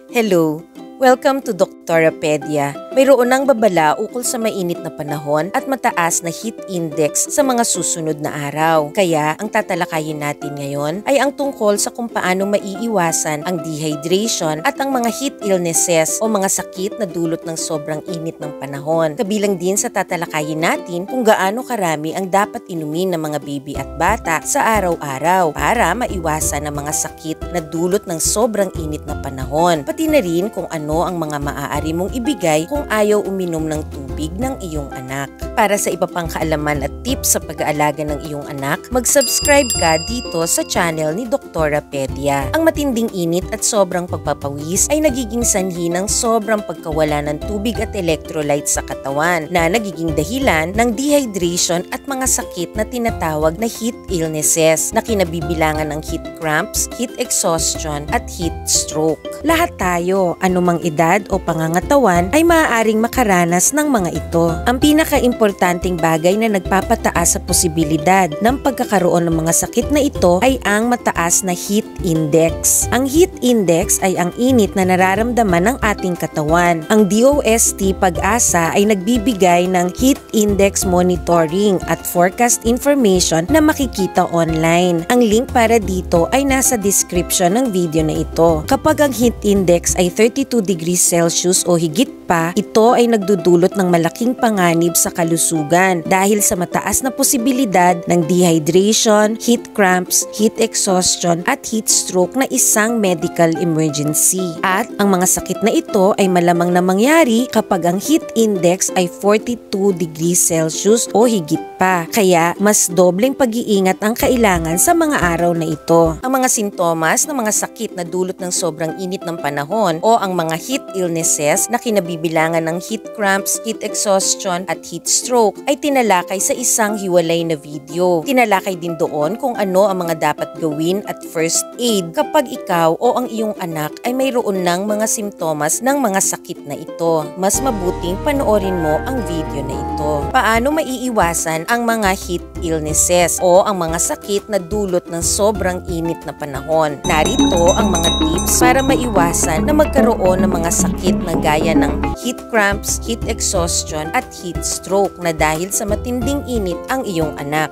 Hello! Welcome to Doctorapedia. Mayroon ng babala ukol sa mainit na panahon at mataas na heat index sa mga susunod na araw. Kaya ang tatalakayin natin ngayon ay ang tungkol sa kung paano maiiwasan ang dehydration at ang mga heat illnesses o mga sakit na dulot ng sobrang init ng panahon. Kabilang din sa tatalakayin natin kung gaano karami ang dapat inumin ng mga baby at bata sa araw-araw para maiwasan ang mga sakit na dulot ng sobrang init na panahon. Pati na rin kung ano ang mga maaari mong ibigay kung ayaw uminom ng tubig ng iyong anak. Para sa iba pang kaalaman at tips sa pag-aalaga ng iyong anak, mag-subscribe ka dito sa channel ni Doctorapedia. Ang matinding init at sobrang pagpapawis ay nagiging sanhi ng sobrang pagkawala ng tubig at electrolytes sa katawan na nagiging dahilan ng dehydration at mga sakit na tinatawag na heat illnesses na kinabibilangan ng heat cramps, heat exhaustion at heat stroke. Lahat tayo, anumang edad o pangangatawan ay maaaring makaranas ng mga ito. Ang pinaka-importanting bagay na nagpapataas sa posibilidad ng pagkakaroon ng mga sakit na ito ay ang mataas na heat index. Ang heat index ay ang init na nararamdaman ng ating katawan. Ang DOST Pag-asa ay nagbibigay ng heat index monitoring at forecast information na makikita online. Ang link para dito ay nasa description ng video na ito. Kapag ang heat index ay 32 degrees Celsius o higit pa, ito ay nagdudulot ng malaking panganib sa kalusugan dahil sa mataas na posibilidad ng dehydration, heat cramps, heat exhaustion at heat stroke na isang medical emergency. At ang mga sakit na ito ay malamang na mangyari kapag ang heat index ay 42 degrees Celsius o higit pa. Kaya mas dobleng pag-iingat ang kailangan sa mga araw na ito. Ang mga sintomas ng mga sakit na dulot ng sobrang init ng panahon o ang mga heat illnesses na kinabibilangan ng heat cramps, heat exhaustion at heat stroke ay tinalakay sa isang hiwalay na video. Tinalakay din doon kung ano ang mga dapat gawin at first aid kapag ikaw o ang iyong anak ay mayroon ng mga simptomas ng mga sakit na ito. Mas mabuting panoorin mo ang video na ito. Paano maiiwasan ang mga heat illnesses o ang mga sakit na dulot ng sobrang init na panahon? Narito ang mga tips para maiwasan na magkaroon ng mga sakit na gaya ng heat cramps, heat exhaustion at heat stroke na dahil sa matinding init ang iyong anak.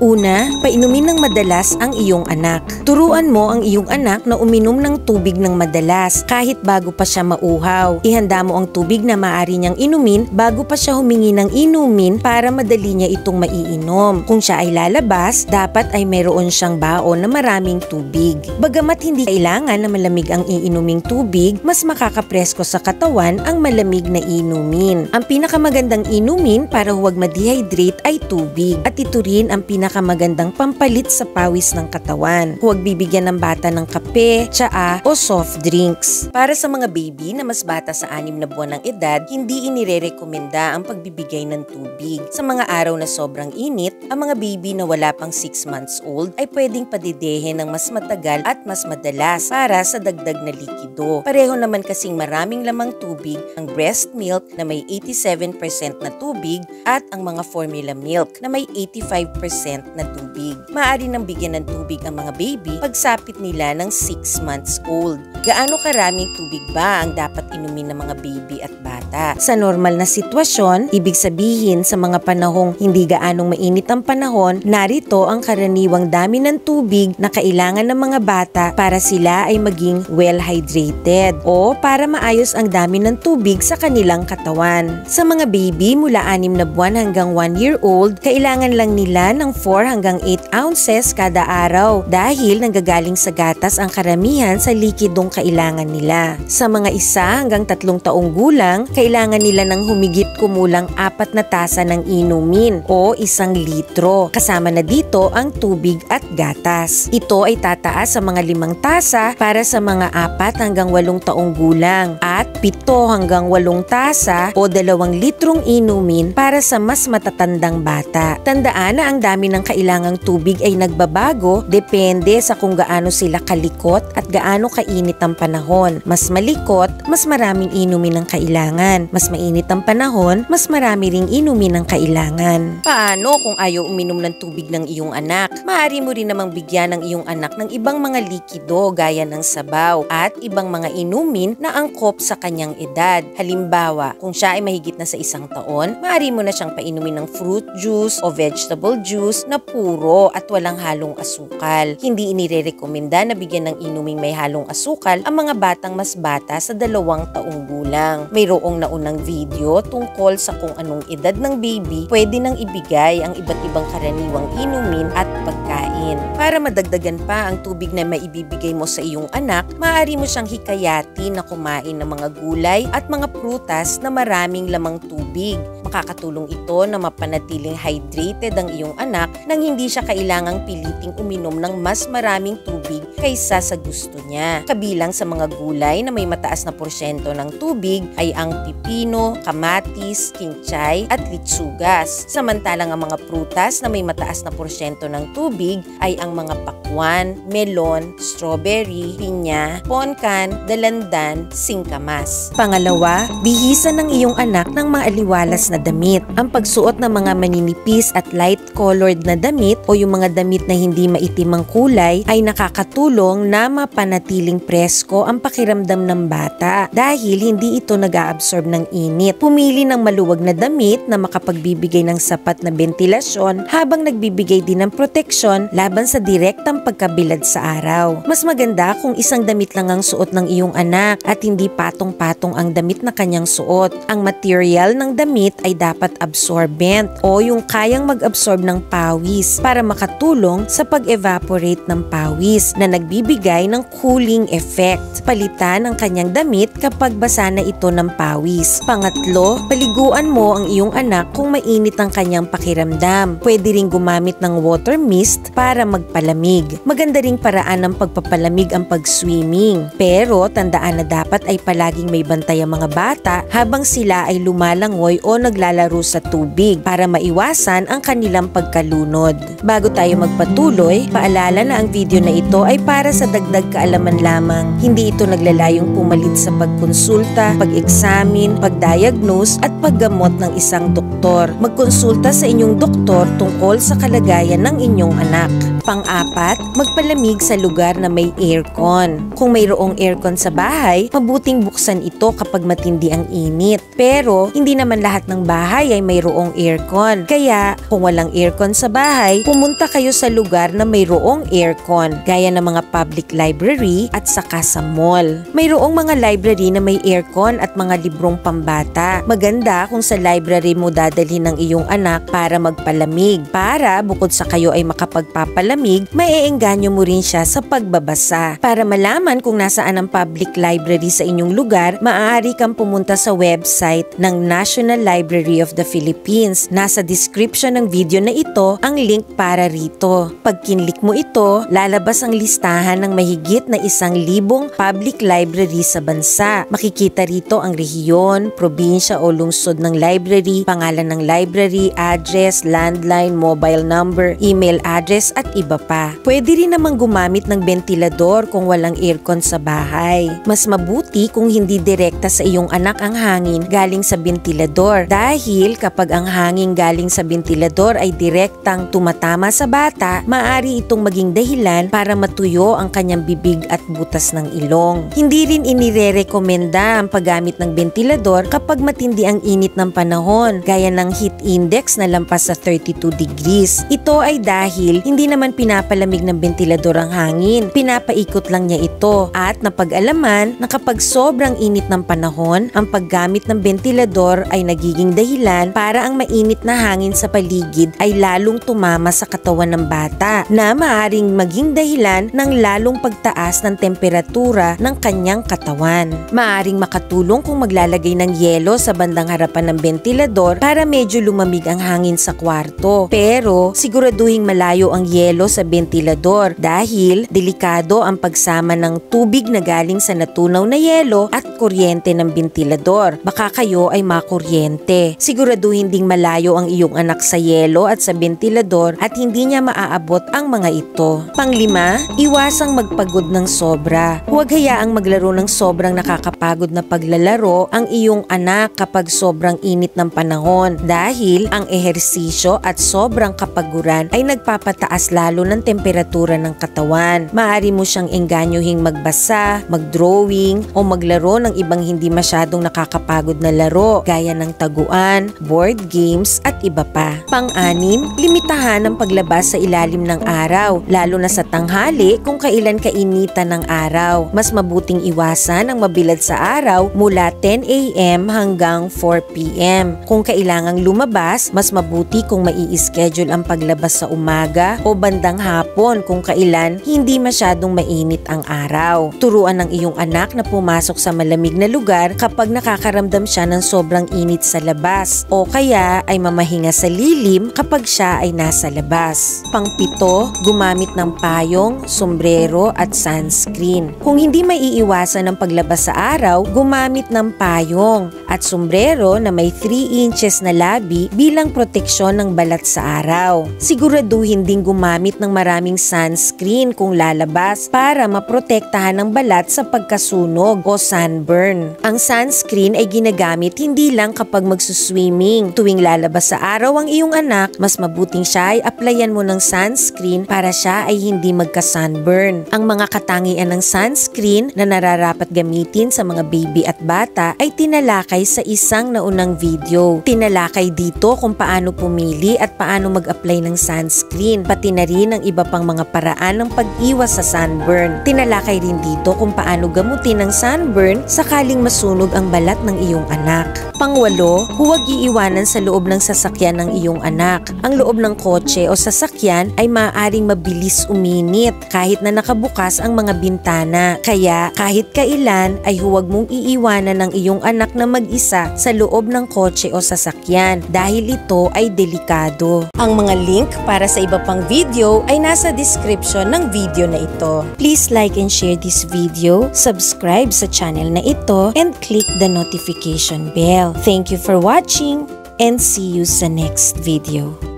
Una, painumin ng madalas ang iyong anak. Turuan mo ang iyong anak na uminom ng tubig ng madalas kahit bago pa siya mauhaw. Ihanda mo ang tubig na maaari niyang inumin bago pa siya humingi ng inumin para madali niya itong maiinom. Kung siya ay lalabas, dapat ay mayroon siyang baon na maraming tubig. Bagamat hindi kailangan na malamig ang iinuming tubig, mas makakapresko sa katawan ang malamig na inumin. Ang pinakamagandang inumin para huwag ma-dehydrate ay tubig at ito rin ang pinakamagandang pampalit sa pawis ng katawan. Huwag bibigyan ng bata ng kape, tsaa o soft drinks. Para sa mga baby na mas bata sa 6 na buwan ng edad, hindi inirerekomenda ang pagbibigay ng tubig. Sa mga araw na sobrang init, ang mga baby na wala pang 6 months old ay pwedeng padidehin ng mas matagal at mas madalas para sa dagdag na likido. Pareho naman kasing maraming lamang tubig ang breast milk na may 87% na tubig at ang mga formula milk na may 85% na tubig. Maaari nang bigyan ng tubig ang mga baby pagsapit nila ng 6 months old. Gaano karaming tubig ba ang dapat inumin ng mga baby at bata? Sa normal na sitwasyon, ibig sabihin sa mga panahong hindi gaanong mainit ang panahon, narito ang karaniwang dami ng tubig na kailangan ng mga bata para sila ay maging well hydrated o para maayos ang dami ng tubig sa kanilang katawan. Sa mga baby mula 6 na buwan hanggang 1 year old, kailangan lang nila ng 4 hanggang 8 ounces kada araw dahil nanggagaling sa gatas ang karamihan sa likidong kailangan nila. Sa mga 1 hanggang 3 taong gulang, kailangan nila ng humigit kumulang 4 na tasa ng inumin o 1 litro. Kasama na dito ang tubig at gatas. Ito ay tataas sa mga 5 tasa para sa mga 4 hanggang 8 taong gulang at 7 hanggang 8 tasa o 2 litrong inumin para sa mas matatandang bata. Tandaan na ang dami inumin ng kailangang tubig ay nagbabago depende sa kung gaano sila kalikot at gaano kainit ang panahon. Mas malikot, mas maraming inumin ng kailangan. Mas mainit ang panahon, mas marami ring inumin ng kailangan. Paano kung ayaw uminom ng tubig ng iyong anak? Maaari mo rin namang bigyan ng iyong anak ng ibang mga likido gaya ng sabaw at ibang mga inumin na angkop sa kanyang edad. Halimbawa, kung siya ay mahigit na sa 1 taon, maaari mo na siyang painumin ng fruit juice o vegetable juice na puro at walang halong asukal. Hindi inirerekomenda na bigyan ng inuming may halong asukal ang mga batang mas bata sa 2 taong gulang. Mayroong naunang video tungkol sa kung anong edad ng baby pwede nang ibigay ang iba't ibang karaniwang inumin at pagkain. Para madagdagan pa ang tubig na maibibigay mo sa iyong anak, maaari mo siyang hikayatin na kumain ng mga gulay at mga prutas na maraming lamang tubig. Makakatulong ito na mapanatiling hydrated ang iyong anak nang hindi siya kailangang piliting uminom ng mas maraming tubig kaysa sa gusto niya. Kabilang sa mga gulay na may mataas na porsyento ng tubig ay ang pipino, kamatis, kinchay at litsugas. Samantalang ang mga prutas na may mataas na porsyento ng tubig ay ang mga pakwan, melon, strawberry, pinya, ponkan, dalandan, singkamas. Pangalawa, bihisan ng iyong anak ng mga aliwalas na damit. Ang pagsuot ng mga maninipis at light-colored na damit o yung mga damit na hindi maitim ang kulay ay nakakatulong na mapanatiling presko ang pakiramdam ng bata dahil hindi ito nag-a-absorb ng init. Pumili ng maluwag na damit na makapagbibigay ng sapat na bentilasyon habang nagbibigay din ng proteksyon laban sa direktang pagkabilad sa araw. Mas maganda kung isang damit lang ang suot ng iyong anak at hindi patong-patong ang damit na kanyang suot. Ang material ng damit ay dapat absorbent o yung kayang mag-absorb ng pawis para makatulong sa pag-evaporate ng pawis na nagbibigay ng cooling effect. Palitan ang kanyang damit kapag basa na ito ng pawis. Pangatlo, paliguan mo ang iyong anak kung mainit ang kanyang pakiramdam. Pwede ring gumamit ng water mist para magpalamig. Maganda ring paraan ng pagpapalamig ang pag-swimming. Pero tandaan na dapat ay palaging may bantay ang mga bata habang sila ay lumalangoy o naglalaro sa tubig para maiwasan ang kanilang pagkalunod. Bago tayo magpatuloy, paalala na ang video na ito ay para sa dagdag kaalaman lamang. Hindi ito naglalayong pumalit sa pagkonsulta, pag-examine, pag-diagnose at paggamot ng isang doktor. Magkonsulta sa inyong doktor tungkol sa kalagayan ng inyong anak. Pang-apat, magpalamig sa lugar na may aircon. Kung mayroong aircon sa bahay, mabuting buksan ito kapag matindi ang init. Pero, hindi naman lahat ng bahay ay mayroong aircon. Kaya, kung walang aircon sa bahay, pumunta kayo sa lugar na mayroong aircon, gaya ng mga public library at saka sa mall. Mayroong mga library na may aircon at mga librong pambata. Maganda kung sa library mo dadalhin ng iyong anak para magpalamig. Para, bukod sa kayo ay makapagpapalamig, maiengganyo mo rin siya sa pagbabasa. Para malaman kung nasaan ang public library sa inyong lugar, maaari kang pumunta sa website ng National Library of the Philippines. Nasa description ng video na ito ang link para rito. Pag kinlik mo ito, lalabas ang listahan ng mahigit na 1,000 public library sa bansa. Makikita rito ang rehiyon, probinsya o lungsod ng library, pangalan ng library, address, landline, mobile number, email address at iba pa. Pwede rin namang gumamit ng bentilador kung walang aircon sa bahay. Mas mabuti kung hindi direkta sa iyong anak ang hangin galing sa bentilador dahil kapag ang hangin galing sa bentilador ay direktang tumatama sa bata, maaari itong maging dahilan para matuyo ang kanyang bibig at butas ng ilong. Hindi rin inirerekomenda ang paggamit ng bentilador kapag matindi ang init ng panahon gaya ng heat index na lampas sa 32 degrees. Ito ay dahil hindi naman pinapalamig ng bentilador ang hangin, pinapaikot lang niya ito at napag-alaman na kapag sobrang init ng panahon, ang paggamit ng bentilador ay nagiging dahilan para ang mainit na hangin sa paligid ay lalong tumama sa katawan ng bata na maaaring maging dahilan ng lalong pagtaas ng temperatura ng kanyang katawan. Maaaring makatulong kung maglalagay ng yelo sa bandang harapan ng bentilador para medyo lumamig ang hangin sa kwarto. Pero siguraduhing malayo ang yelo sa bentilador dahil delikado ang pagsama ng tubig na galing sa natunaw na yelo at kuryente ng bentilador. Baka kayo ay makuryente. Siguraduhin ding malayo ang iyong anak sa yelo at sa bentilador at hindi niya maaabot ang mga ito. Panglima, iwasang magpagod ng sobra. Huwag hayaang maglaro ng sobrang nakakapagod na paglalaro ang iyong anak kapag sobrang init ng panahon dahil ang ehersisyo at sobrang kapaguran ay nagpapataas lalo ng temperatura ng katawan. Maaari mo siyang engganyohing magbasa, magdrawing o maglaro ng ibang hindi masyadong nakakapagod na laro gaya ng taguan, board games at iba pa. Pang-anim, limitahan ang paglabas sa ilalim ng araw, lalo na sa tanghali kung kailan kainitan ng araw. Mas mabuting iwasan ang mabilad sa araw mula 10 AM hanggang 4 PM. Kung kailangang lumabas, mas mabuti kung mai-schedule ang paglabas sa umaga o bandang hapon kung kailan hindi masyadong mainit ang araw. Turuan ng iyong anak na pumasok sa malamig na lugar kapag nakakaramdam siya ng sobrang init sa labas o kaya ay mamahinga sa lilim kapag siya ay nasa labas. Pang-pito, gumamit ng payong, sombrero at sunscreen. Kung hindi maiiwasan ang paglabas sa araw, gumamit ng payong at sombrero na may 3 inches na labi bilang proteksyon ng balat sa araw. Siguraduhin ding gumamit ng maraming sunscreen kung lalabas para maprotektahan ang balat sa pagkasunog o sunburn. Ang sunscreen ay ginagamit hindi lang kapag magsuswimming. Tuwing lalabas sa araw ang iyong anak, mas mabuting siya ay applyan mo ng sunscreen para siya ay hindi magka-sunburn. Ang mga katangian ng sunscreen na nararapat gamitin sa mga baby at bata ay tinalakay sa isang naunang video. Tinalakay dito kung paano pumili at paano mag-apply ng sunscreen, pati na rin ang iba pang mga paraan ng pag-iwas sa sunburn. Tinalakay rin dito kung paano gamutin ang sunburn sakaling masunog ang balat ng iyong anak. Pangwalo, huwag iiwanan sa loob ng sasakyan ng iyong anak. Ang loob ng kotse o sasakyan ay maaaring mabilis uminit kahit na nakabukas ang mga bintana. Kaya kahit kailan ay huwag mong iiwanan ng iyong anak na mag-isa sa loob ng kotse o sasakyan dahil ito ay delikado. Ang mga link para sa iba pang video ay nasa description ng video na ito. Please like and share this video, subscribe sa channel na ito, and click the notification bell. Thank you for watching and see you sa next video.